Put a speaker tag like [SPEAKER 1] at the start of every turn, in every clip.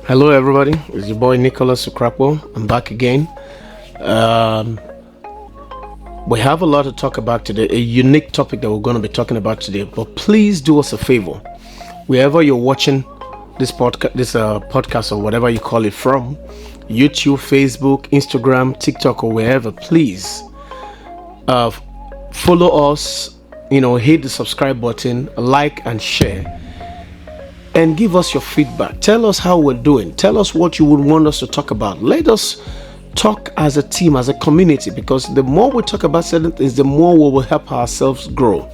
[SPEAKER 1] Hello, everybody. It's your boy Nicholas Ukrapo. I'm back again. Um, we have a lot to talk about today, a unique topic that we're going to be talking about today. But please do us a favor, wherever you're watching this podcast or whatever you call it from, YouTube, Facebook, Instagram, TikTok, or wherever. Please uh, follow us. Hit the subscribe button, like and share, and give us your feedback. Tell us how we're doing. Tell us what you would want us to talk about. Let us talk as a team, as a community, because the more we talk about certain things, the more we will help ourselves grow.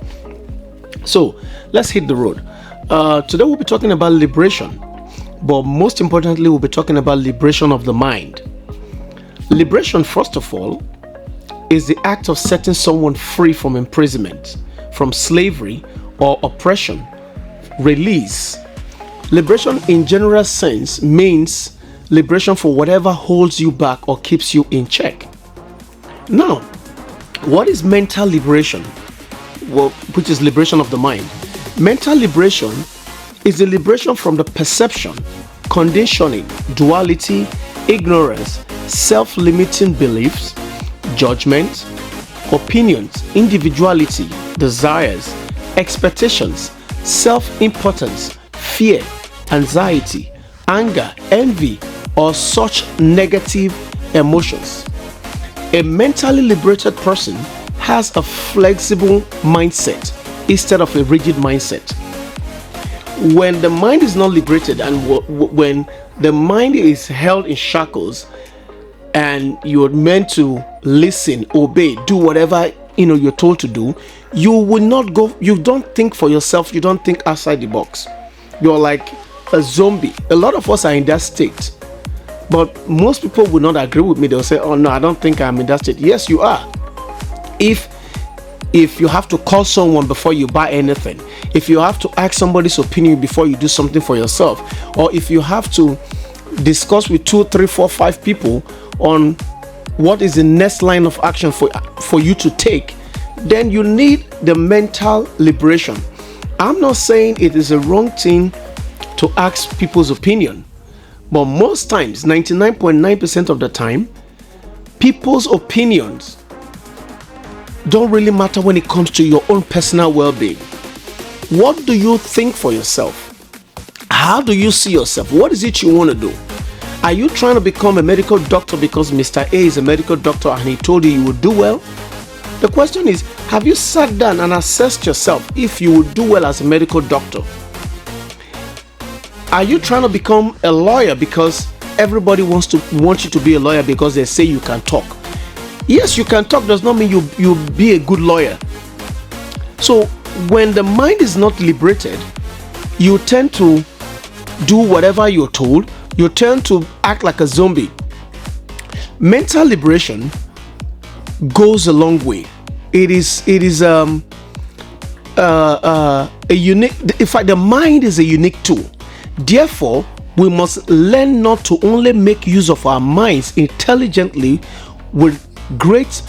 [SPEAKER 1] So let's hit the road. Today we'll be talking about liberation, but most importantly, we'll be talking about liberation of the mind. Liberation, first of all, is the act of setting someone free from imprisonment, from slavery or oppression. Release. Liberation in general sense means liberation for whatever holds you back or keeps you in check. Now, what is mental liberation? Well, which is liberation of the mind. Mental liberation is the liberation from the perception, conditioning, duality, ignorance, self-limiting beliefs, judgment, opinions, individuality, desires, expectations, self-importance, fear, anxiety, anger, envy, or such negative emotions. A mentally liberated person has a flexible mindset instead of a rigid mindset. When the mind is not liberated and when the mind is held in shackles and you're meant to listen, obey, do whatever you're told to do, you will not go. You don't think for yourself. You don't think outside the box. You're like a zombie. A lot of us are in that state, but most people will not agree with me. They'll say, oh no, I don't think I'm in that state. Yes, you are. If you have to call someone before you buy anything, if you have to ask somebody's opinion before you do something for yourself, or if you have to discuss with 2, 3, 4, 5 people on what is the next line of action for you to take, then you need the mental liberation. I'm not saying it is a wrong thing to ask people's opinion, but most times, 99.9% of the time, people's opinions don't really matter when it comes to your own personal well-being. What do you think for yourself? How do you see yourself? What is it you want to do? Are you trying to become a medical doctor because Mr. A is a medical doctor and he told you would do well? The question is, have you sat down and assessed yourself if you would do well as a medical doctor? Are you trying to become a lawyer because everybody wants you to be a lawyer because they say you can talk? Yes, you can talk does not mean you be a good lawyer. So when the mind is not liberated, you tend to do whatever you're told. You tend to act like a zombie. Mental liberation goes a long way. It is a unique. In fact, the mind is a unique tool. Therefore, we must learn not to only make use of our minds intelligently with great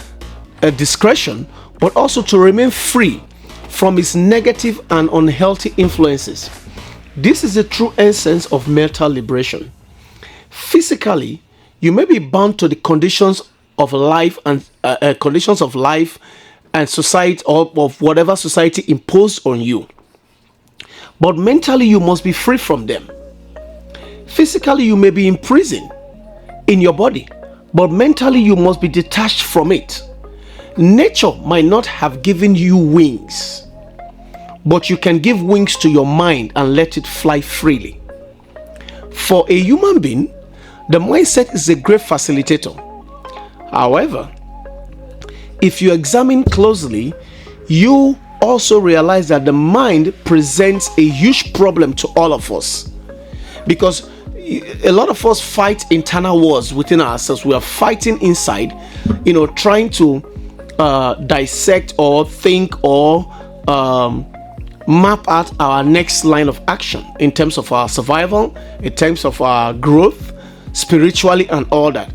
[SPEAKER 1] discretion, but also to remain free from its negative and unhealthy influences. This is the true essence of mental liberation. Physically, you may be bound to the conditions of life and society, or of whatever society imposed on you. But mentally, you must be free from them. Physically, you may be imprisoned in your body, but mentally, you must be detached from it. Nature might not have given you wings, but you can give wings to your mind and let it fly freely. For a human being, the mindset is a great facilitator. However, if you examine closely, you also realize that the mind presents a huge problem to all of us, because a lot of us fight internal wars within ourselves. We are fighting inside, trying to dissect or think or map out our next line of action in terms of our survival, in terms of our growth, spiritually, and all that.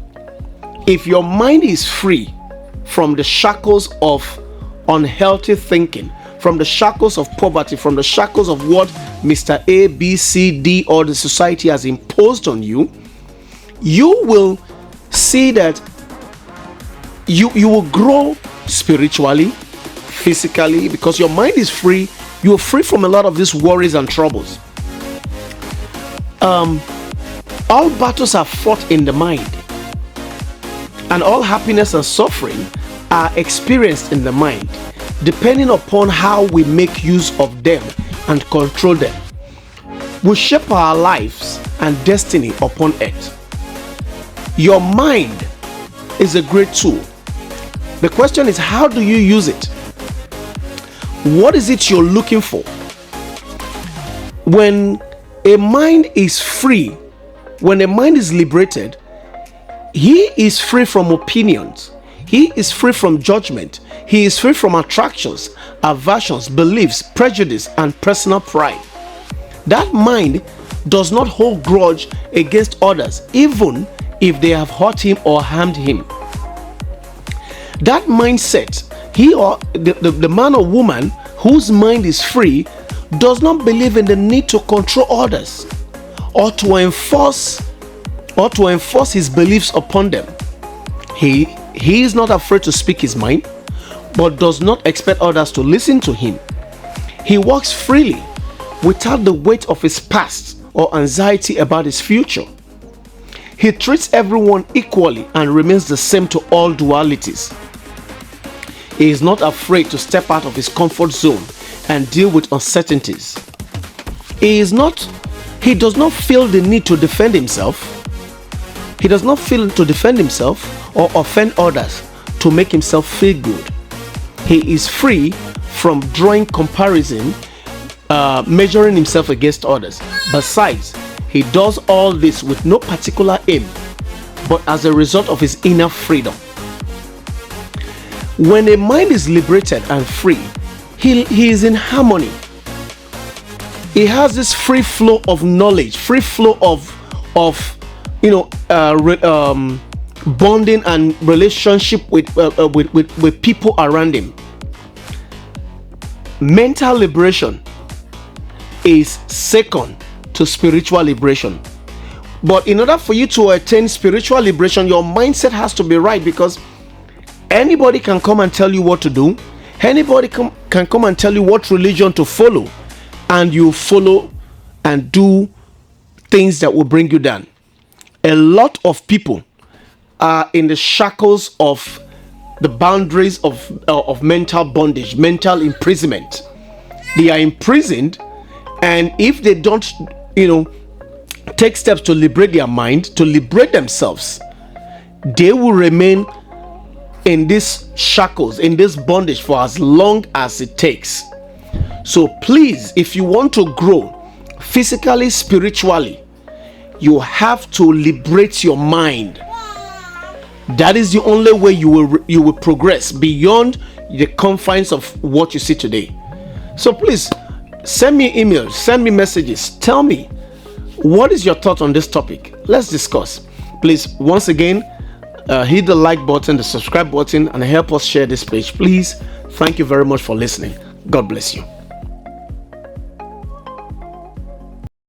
[SPEAKER 1] If your mind is free from the shackles of unhealthy thinking, from the shackles of poverty, from the shackles of what Mr. A, B, C, D, or the society has imposed on you, you will see that you will grow spiritually, physically, because your mind is free. You are free from a lot of these worries and troubles. All battles are fought in the mind, and all happiness and suffering are experienced in the mind, depending upon how we make use of them and control them. We shape our lives and destiny upon it. Your mind is a great tool. The question is, how do you use it? What is it you're looking for? When a mind is free, when a mind is liberated, he is free from opinions. He is free from judgment. He is free from attractions, aversions, beliefs, prejudice, and personal pride. That mind does not hold grudge against others, even if they have hurt him or harmed him. That mindset, he or the man or woman whose mind is free, does not believe in the need to control others or to enforce his beliefs upon them. He is not afraid to speak his mind, but does not expect others to listen to him. He walks freely without the weight of his past or anxiety about his future. He treats everyone equally and remains the same to all dualities. He is not afraid to step out of his comfort zone and deal with uncertainties. He does not feel the need to defend himself. He does not feel to defend himself or offend others to make himself feel good. He is free from drawing comparison, measuring himself against others. Besides, he does all this with no particular aim, but as a result of his inner freedom. When a mind is liberated and free, he is in harmony. He has this free flow of knowledge, free flow of bonding and relationship with people around him. Mental liberation is second to spiritual liberation. But in order for you to attain spiritual liberation, your mindset has to be right, because anybody can come and tell you what to do. Anybody can come and tell you what religion to follow, and you follow and do things that will bring you down. A lot of people are in the shackles of the boundaries of mental bondage, mental imprisonment. They are imprisoned, and if they don't, take steps to liberate their mind, to liberate themselves, they will remain in these shackles, in this bondage, for as long as it takes. So please, if you want to grow physically, spiritually, you have to liberate your mind. That is the only way you will progress beyond the confines of what you see today. So please send me emails, send me messages, tell me what is your thought on this topic. Let's discuss. Please, once again, hit the like button, the subscribe button, and help us share this page, please. Thank you very much for listening. God bless you.